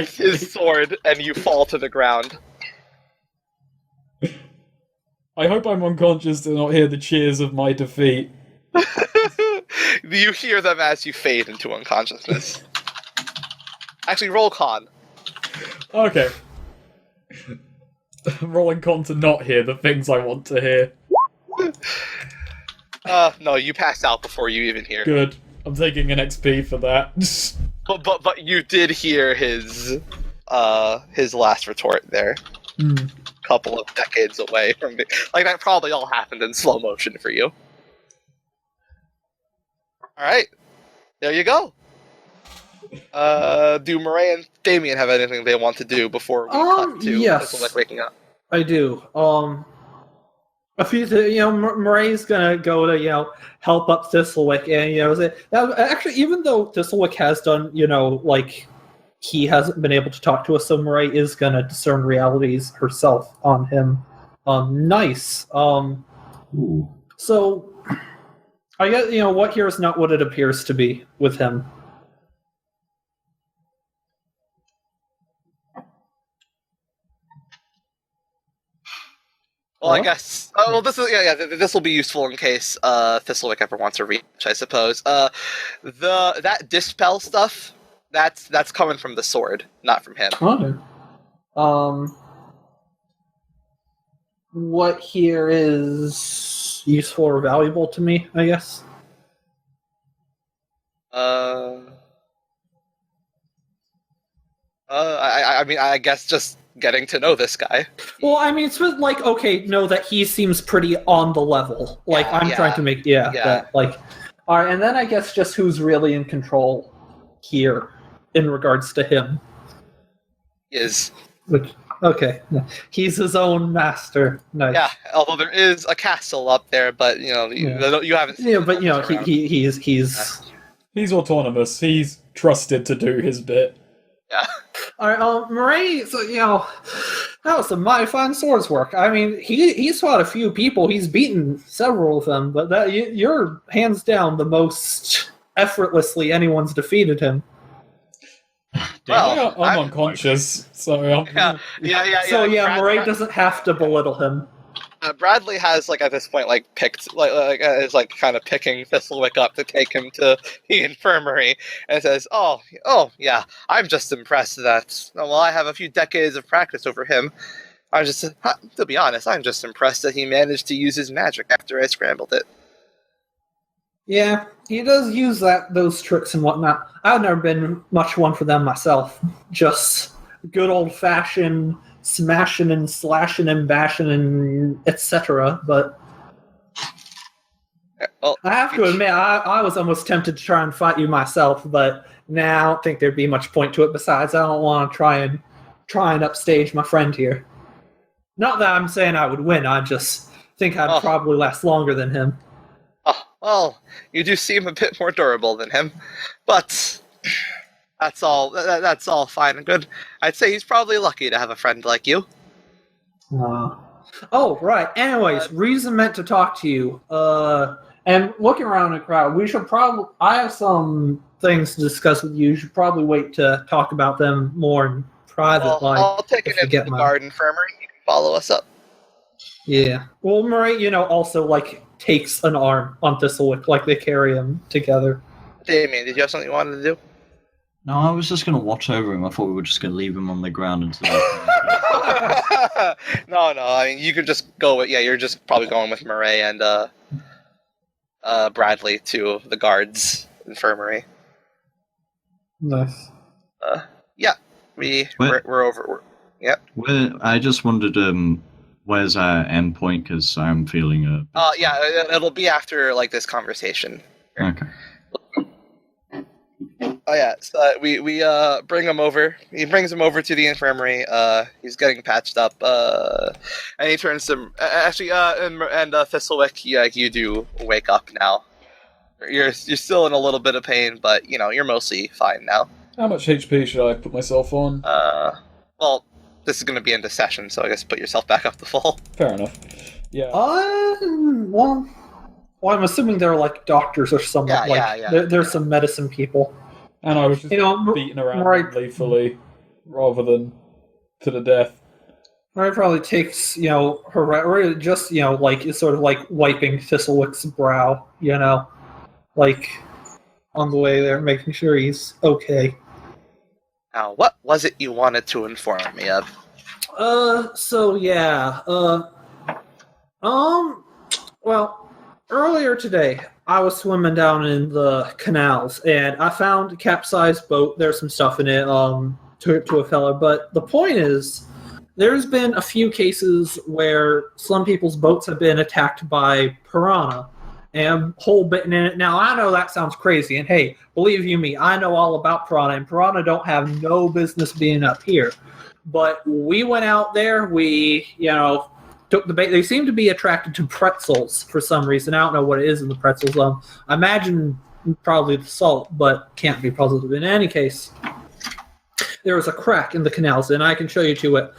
sheathes me. his sword, and you fall to the ground. I hope I'm unconscious to not hear the cheers of my defeat. You hear them as you fade into unconsciousness. Actually, roll con. Okay. Rolling con to not hear the things I want to hear. No, you passed out before you even hear. Good. I'm taking an XP for that. But you did hear his last retort there. Couple of decades away from that probably all happened in slow motion for you. Alright. There you go. Do Murray and Damien have anything they want to do before we cut to yes. Thistlewick waking up? I do. A few, Murray's gonna go to, help up Thistlewick, and actually, even though Thistlewick has done, he hasn't been able to talk to us, so Murray is gonna discern realities herself on him. Nice. Ooh. So, I guess what here is not what it appears to be with him. Well, I guess. This will be useful in case Thistlewick ever wants to reach, I suppose. That dispel stuff, that's coming from the sword, not from him. Okay. What here is useful or valuable to me, I guess? I guess just getting to know this guy. Well, it's know that he seems pretty on the level. I'm trying to make, that, All right, and then I guess just who's really in control here in regards to him. Is Okay, he's his own master. Nice. yeah. Although there is a castle up there, but you haven't. Seen But He's autonomous. He's trusted to do his bit. Yeah. All right, Murray. So that was some mighty fine swords work. I mean, he's fought a few people. He's beaten several of them, but you're hands down the most effortlessly anyone's defeated him. Well, I'm unconscious, so I'm... yeah. So Murray doesn't have to belittle him. Bradley has at this point picked is kind of picking Thistlewick up to take him to the infirmary and says, "Oh yeah, I'm just impressed that I have a few decades of practice over him. To be honest, I'm just impressed that he managed to use his magic after I scrambled it." Yeah, he does use those tricks and whatnot. I've never been much one for them myself. Just good old fashioned smashing and slashing and bashing and etc. But I have to admit, I was almost tempted to try and fight you myself, but now I don't think there'd be much point to it. Besides, I don't want to try and upstage my friend here. Not that I'm saying I would win. I just think I'd probably last longer than him. Well, you do seem a bit more durable than him, but that's all fine and good. I'd say he's probably lucky to have a friend like you. Oh, right. Anyways, reason meant to talk to you. And looking around the crowd, I have some things to discuss with you. You should probably wait to talk about them more in private. I'll take it into the guard infirmary. You can follow us up. Yeah. Well, Murray, also takes an arm on Thistlewick, they carry him together. Damien, did you have something you wanted to do? No, I was just going to watch over him. I thought we were just going to leave him on the ground until... No, I mean, you could just go with... Yeah, you're just probably going with Murray and Bradley to the guards' infirmary. Nice. Yeah, we're over. Yep. I just wondered... where's our endpoint? Because I'm feeling yeah, it'll be after this conversation. Okay. Oh yeah, so we bring him over. He brings him over to the infirmary. He's getting patched up. And he turns to and Thistlewick. You do wake up now. You're still in a little bit of pain, but you're mostly fine now. How much HP should I put myself on? Well. This is going to be into session, so I guess put yourself back up to full. Fair enough. Yeah. Well, I'm assuming they're doctors or something. Yeah. There's some medicine people. And I was just beaten around gleefully rather than to the death. Murray probably takes, her just, is sort of wiping Thistlewick's brow, on the way there, making sure he's okay. Now, what was it you wanted to inform me of? Well, earlier today, I was swimming down in the canals, and I found a capsized boat. There's some stuff in it, to a fella, but the point is, there's been a few cases where some people's boats have been attacked by piranha, and whole bitten in it. Now, I know that sounds crazy, and hey, believe you me, I know all about piranha, and piranha don't have no business being up here. But we went out there, we, took the bait. They seem to be attracted to pretzels for some reason. I don't know what it is in the pretzels. I imagine probably the salt, but can't be positive. In any case, there was a crack in the canals, and I can show you to it.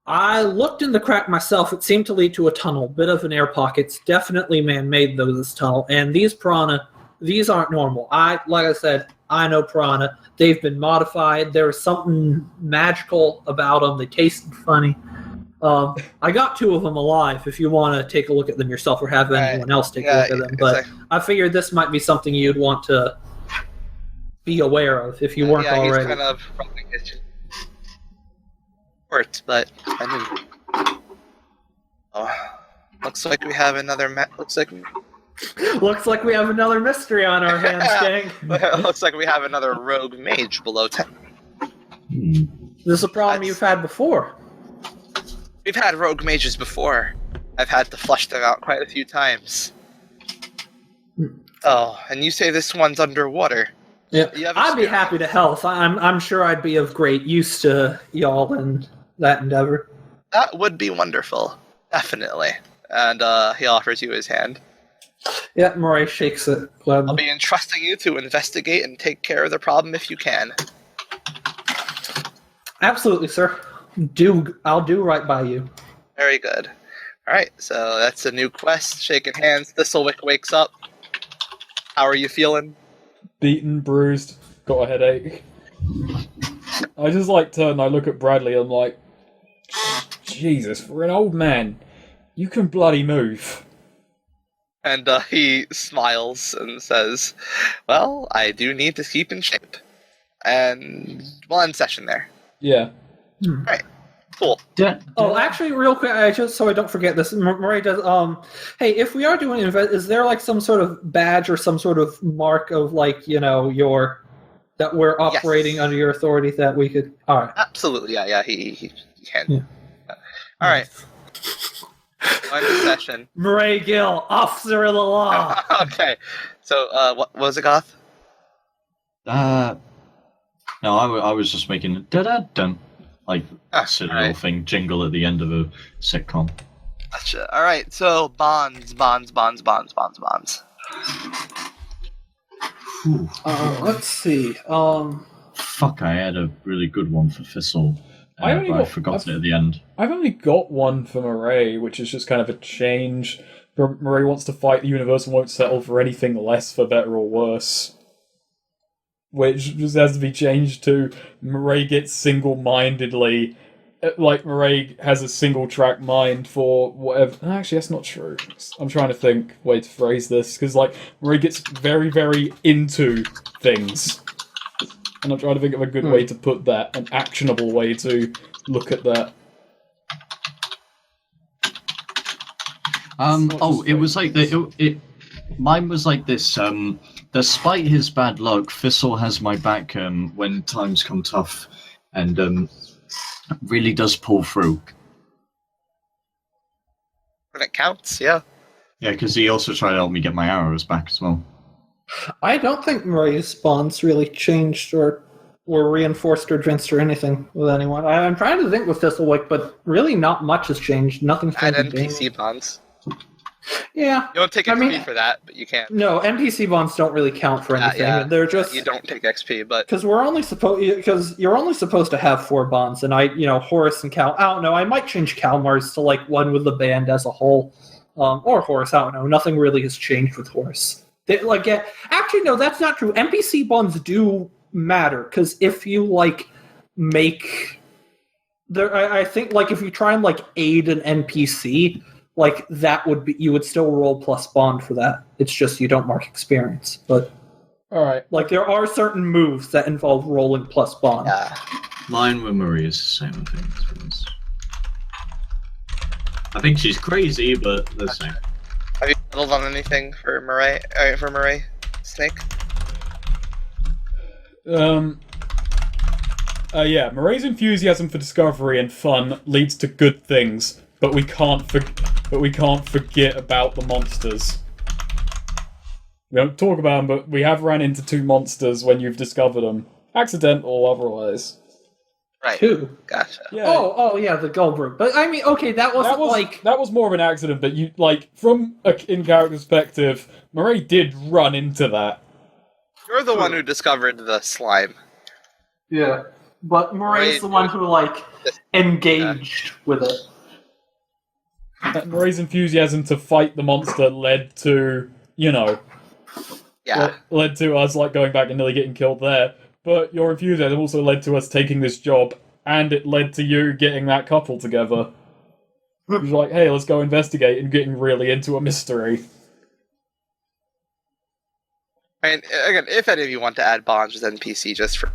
I looked in the crack myself. It seemed to lead to a tunnel, bit of an air pocket. It's definitely man-made, though, this tunnel. And these piranha, these aren't normal. Like I said, I know piranha. They've been modified. There's something magical about them. They tasted funny. I got 2 of them alive if you want to take a look at them yourself or have anyone else take a look at them. But I figured this might be something you'd want to be aware of if you weren't already. He's kind of probably hurt, but looks like we have another. Looks like we have another mystery on our hands, gang. Looks like we have another rogue mage below 10. This is a problem you've had before. We've had rogue mages before. I've had to flush them out quite a few times. Oh, and you say this one's underwater. Yeah, You have I'd be experience. happy to help. I'm sure I'd be of great use to y'all in that endeavor. That would be wonderful. Definitely. And he offers you his hand. Yeah, Murray shakes it I'll gladly. be entrusting you to investigate and take care of the problem if you can. Absolutely, sir. I'll do right by you. Very good. Alright, so that's a new quest. Shaking hands. Thistlewick wakes up. How are you feeling? Beaten, bruised, got a headache. I just like turn and I look at Bradley, I'm like, Jesus, for an old man, you can bloody move. And he smiles and says, well, I do need to keep in shape. And we'll end session there. Yeah. Alright, cool. Oh, actually, real quick, just so I don't forget this, Murray does. Hey, if we are doing is there like some sort of badge or some sort of mark of like that we're operating under your authority that we could? All right. Absolutely, yeah, he can. Yeah. Alright. End the session. Murray Gill, officer of the law. Okay, so what was it, Goth? No, I was just making a da-da-dun, like silly little alright. thing jingle at the end of a sitcom. Gotcha. Alright, so bonds. Whew. Let's see. Fuck, I had a really good one for Thistle. I only but I got- forgot it at the end. I've only got one for Murray, which is just kind of a change. Murray wants to fight the universe and won't settle for anything less, for better or worse. Which just has to be changed to Murray gets single-mindedly, like Murray has a single-track mind for whatever. Actually, that's not true. I'm trying to think way to phrase this, because like Murray gets very, very into things. And I'm trying to think of a good way to put that, an actionable way to look at that. It was like mine was like this. Despite his bad luck, Thistle has my back when times come tough, and really does pull through. When it counts, yeah. Yeah, because he also tried to help me get my arrows back as well. I don't think Murray's bonds really changed or were reinforced or drenched or anything with anyone. I'm trying to think with Thistlewick, but really not much has changed. Nothing's Add changed. NPC bonds. Yeah. You don't take XP for that, but you can. No, NPC bonds don't really count for anything. Yeah. They're just You don't take XP, but because you're only supposed to have 4 bonds, and Horace and Cal. I don't know. I might change Calmar's to like one with the band as a whole, or Horace. I don't know. Nothing really has changed with Horace. Actually, no, that's not true. NPC bonds do matter because if you make there, I think if you try and aid an NPC, that would be you would still roll plus bond for that. It's just you don't mark experience, but All right. there are certain moves that involve rolling plus bond. yeah. Mine with Marie is the same thing. I think she's crazy, but the same. Have you settled on anything for Murray? Snake? Yeah, Murray's enthusiasm for discovery and fun leads to good things, but we can't forget about the monsters. We don't talk about them, but we have ran into 2 monsters when you've discovered them, accidental or otherwise. Right. 2. Gotcha. Yeah. Oh, yeah, the Goldberg. But I mean, okay, that wasn't that was more of an accident, but you from a in-character perspective, Murray did run into that. You're the one who discovered the slime. Yeah, but Murray's the one who engaged with it. Murray's enthusiasm to fight the monster led to, Yeah. led to us going back and nearly getting killed there. But your enthusiasm also led to us taking this job, and it led to you getting that couple together. It was like, hey, let's go investigate, and getting really into a mystery. And again, if any of you want to add bonds with NPC, just for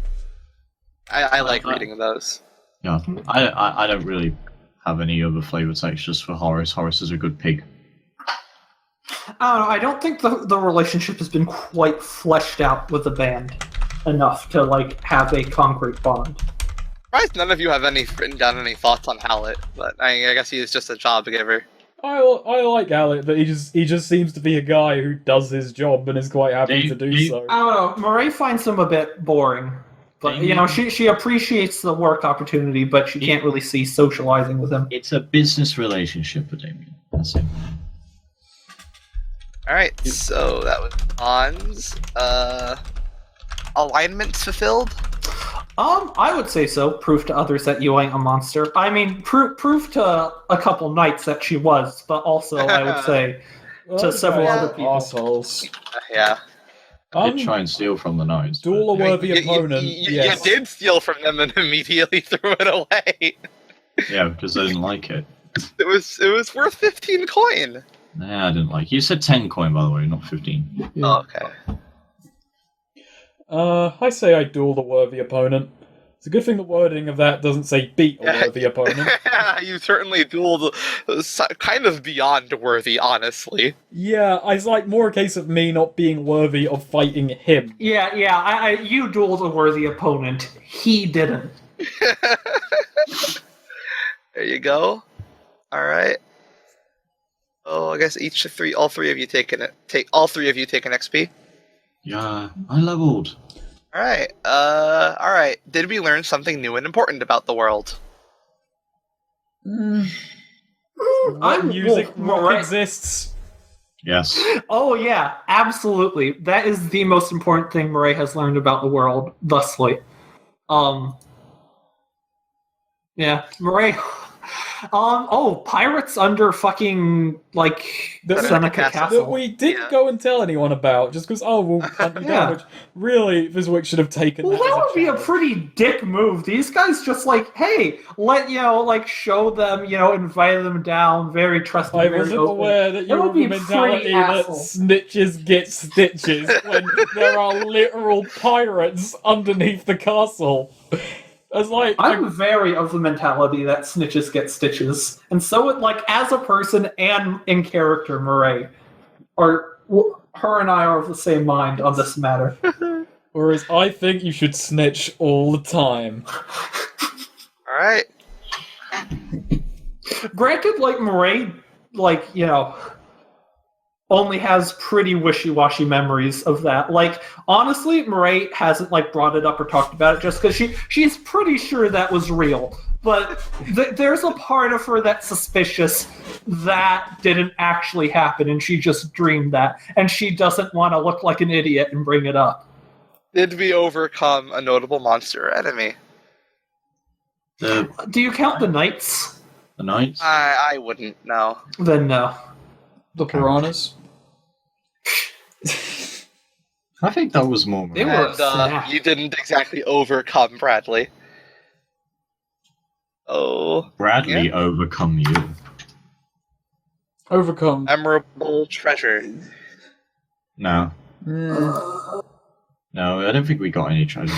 I like reading those. Yeah, I don't really have any other flavor text just for Horace. Horace is a good pig. I don't know. I don't think the relationship has been quite fleshed out with the band enough to have a concrete bond. Right, none of you have written down any thoughts on Hallett, but I guess he is just a job giver. I like Alec, but he just seems to be a guy who does his job and is quite happy to do so. I don't know. Murray finds him a bit boring. But, she appreciates the work opportunity, but she can't really see socializing with him. It's a business relationship with Damien. That's it. Alright, so that was Hans. Alignments fulfilled? I would say so. Proof to others that you ain't a monster. I mean, proof to a couple knights that she was, but also, I would say, to several other people. Assholes. Yeah. I did try and steal from the knights. Duel a worthy opponent. You did steal from them and immediately threw it away. Yeah, because I didn't like it. It was worth 15 coin. Nah, I didn't like it. You said 10 coin, by the way, not 15. Yeah. Oh, okay. I say I duel the worthy opponent. It's a good thing the wording of that doesn't say beat a worthy opponent. You certainly dueled kind of beyond worthy, honestly. Yeah, it's like more a case of me not being worthy of fighting him. Yeah, you dueled a worthy opponent. He didn't. There you go. Alright. Oh, I guess all three of you take an XP. Yeah, I leveled. Alright. Did we learn something new and important about the world? What music exists? Yes. Oh yeah, absolutely. That is the most important thing Murray has learned about the world thusly. Yeah, Murray. Pirates under fucking Seneca Castle. That we didn't go and tell anyone about, just because we'll hunt you down. Which really, Fizwick should have taken. Well, that would be a pretty dick move. These guys just hey, show them, invite them down, very trusting. I wasn't aware that you have the mentality that snitches get stitches when there are literal pirates underneath the castle. I'm very of the mentality that snitches get stitches, and so as a person and in character, Murray, her and I are of the same mind on this matter. Whereas I think you should snitch all the time. All right. Granted, Murray, only has pretty wishy-washy memories of that. Honestly, Murray hasn't brought it up or talked about it just because she's pretty sure that was real. But there's a part of her that's suspicious that didn't actually happen, and she just dreamed that, and she doesn't want to look like an idiot and bring it up. Did we overcome a notable monster or enemy? Do you count the knights? The knights? I wouldn't, no. Then no. The piranhas? I think that was more. They were. And you didn't exactly overcome Bradley. Oh. Bradley overcome you. Overcome. Memorable treasure. No. No, I don't think we got any treasure.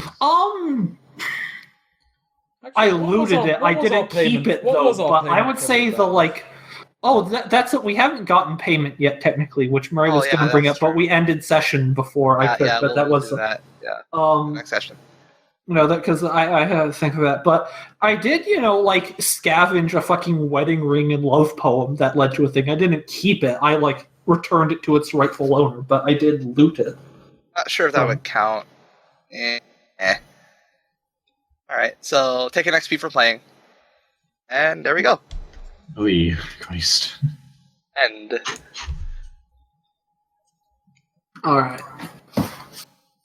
I looted it. I didn't keep it though. But I would say that's it. We haven't gotten payment yet, technically, which Murray was going to bring up, but we ended session before I could. But that was that. Yeah. Next session. Because I had to think of that. But I did, scavenge a fucking wedding ring and love poem that led to a thing. I didn't keep it. I returned it to its rightful owner, but I did loot it. Not sure if that would count. Alright, so take an XP for playing. And there we go. Oh, Christ. End. Alright.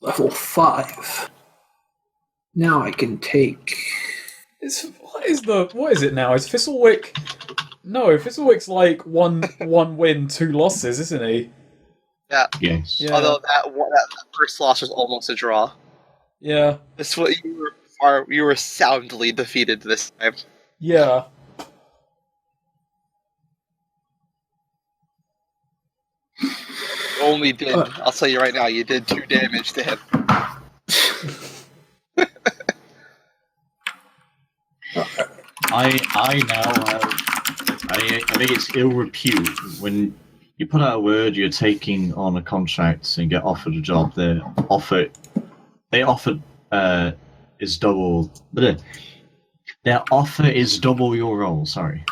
Level 5. Now I can take... What is it now? Is Fizzlewick... No, Fizzlewick's one win, 2 losses, isn't he? Yeah. Yes. Yeah. Although that first loss was almost a draw. Yeah. This what you were soundly defeated this time. Yeah. Only did. I'll tell you right now, you did 2 damage to him. I now have... I think it's ill repute when you put out a word you're taking on a contract and get offered a job. Their offer is double. Their offer is double your role. Sorry.